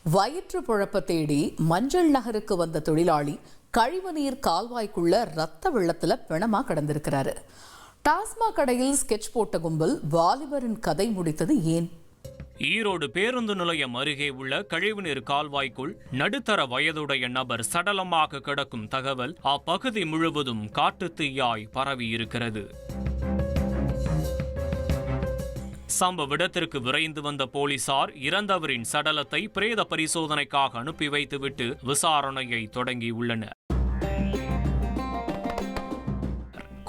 வயிற்று புழப்ப தேடி மஞ்சள் நகருக்கு வந்த தொழிலாளி கழிவுநீர் கால்வாய்க்குள்ள ரத்த வெள்ளத்துல பிணமா கிடந்திருக்கிறாரு. டாஸ்மாக் கடையில் ஸ்கெட்ச் போட்ட கும்பல் வாலிபரின் கதை முடித்தது ஏன்? ஈரோடு பேருந்து நிலையம் அருகே உள்ள கழிவுநீர் கால்வாய்க்குள் நடுத்தர வயதுடைய நபர் சடலமாக கிடக்கும் தகவல் அப்பகுதி முழுவதும் காட்டுத்தீயாய் பரவி இருக்கிறது. சம்பவ இடத்திற்கு விரைந்து வந்த போலீசார் இறந்தவரின் சடலத்தை பிரேத பரிசோதனைக்காக அனுப்பி வைத்துவிட்டு விசாரணையை தொடங்கியுள்ளனர்.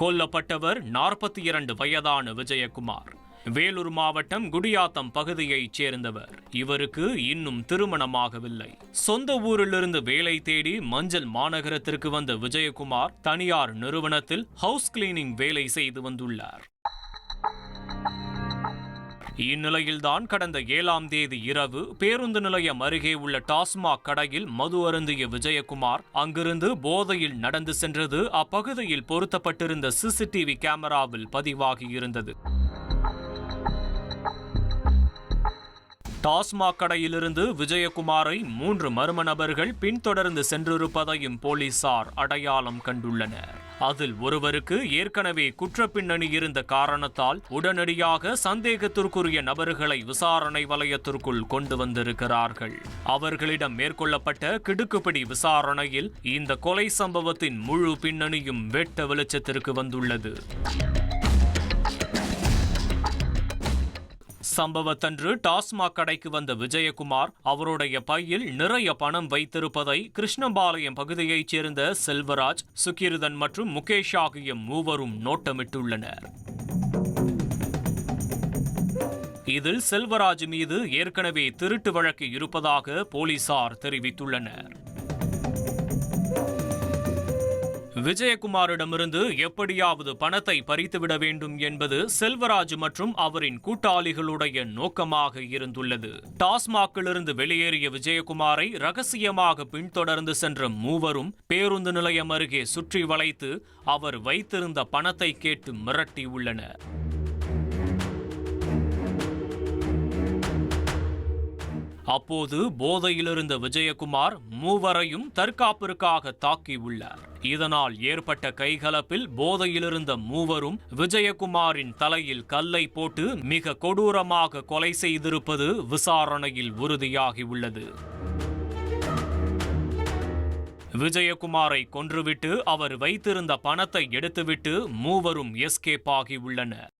கொல்லப்பட்டவர் 42 வயதான விஜயகுமார். வேலூர் மாவட்டம் குடியாத்தம் பகுதியைச் சேர்ந்தவர். இவருக்கு இன்னும் திருமணமாகவில்லை. சொந்த ஊரிலிருந்து வேலை தேடி மஞ்சள் மாநகரத்திற்கு வந்த விஜயகுமார் தனியார் நிறுவனத்தில் ஹவுஸ் கிளீனிங் வேலை செய்து வந்துள்ளார். இந்நிலையில்தான் கடந்த 7ஆம் தேதி இரவு பேருந்து நிலையம் அருகே உள்ள டாஸ்மாக் கடையில் மது அருந்திய விஜயகுமார் அங்கிருந்து போதையில் நடந்து சென்றது அப்பகுதியில் பொருத்தப்பட்டிருந்த சிசிடிவி கேமராவில் பதிவாகியிருந்தது. டாஸ்மாக் கடையிலிருந்து விஜயகுமாரை 3 மர்ம நபர்கள் பின்தொடர்ந்து சென்றிருப்பதையும் போலீசார் அடையாளம் கண்டுள்ளனர். அதில் ஒருவருக்கு ஏற்கனவே குற்றப்பின்னணி இருந்த காரணத்தால் உடனடியாக சந்தேகத்திற்குரிய நபர்களை விசாரணை வலயத்திற்குள் கொண்டு வந்திருக்கிறார்கள். அவர்களிடம் மேற்கொள்ளப்பட்ட கிடுக்குப்பிடி விசாரணையில் இந்த கொலை சம்பவத்தின் முழு பின்னணியும் வெட்ட வெளிச்சத்திற்கு வந்துள்ளது. சம்பவத்தன்று டாஸ்மாக் கடைக்கு வந்த விஜயகுமார் அவருடைய பையில் நிறைய பணம் வைத்திருப்பதை கிருஷ்ணபாளையம் பகுதியைச் சேர்ந்த செல்வராஜ், சுகிர்தன் மற்றும் முகேஷ் ஆகிய மூவரும் நோட்டமிட்டுள்ளனர். இதில் செல்வராஜ் மீது ஏற்கனவே திருட்டு வழக்கு இருப்பதாக போலீசார் தெரிவித்துள்ளனர். விஜயகுமாரிடமிருந்து எப்படியாவது பணத்தை பறித்துவிட வேண்டும் என்பது செல்வராஜ் மற்றும் அவரின் கூட்டாளிகளுடைய நோக்கமாக இருந்துள்ளது. டாஸ்மாக்கிலிருந்து வெளியேறிய விஜயகுமாரை ரகசியமாக பின்தொடர்ந்து சென்ற மூவரும் பேருந்து நிலையம் அருகே சுற்றி வளைத்து அவர் வைத்திருந்த பணத்தை கேட்டு மிரட்டியுள்ளனர். அப்போது போதையிலிருந்த விஜயகுமார் மூவரையும் தற்காப்பிற்காக தாக்கியுள்ளார். இதனால் ஏற்பட்ட கைகலப்பில் போதையிலிருந்த மூவரும் விஜயகுமாரின் தலையில் கல்லை போட்டு மிக கொடூரமாக கொலை செய்திருப்பது விசாரணையில் உறுதியாகியுள்ளது. விஜயகுமாரை கொன்றுவிட்டு அவர் வைத்திருந்த பணத்தை எடுத்துவிட்டு மூவரும் எஸ்கேப் ஆகியுள்ளனர்.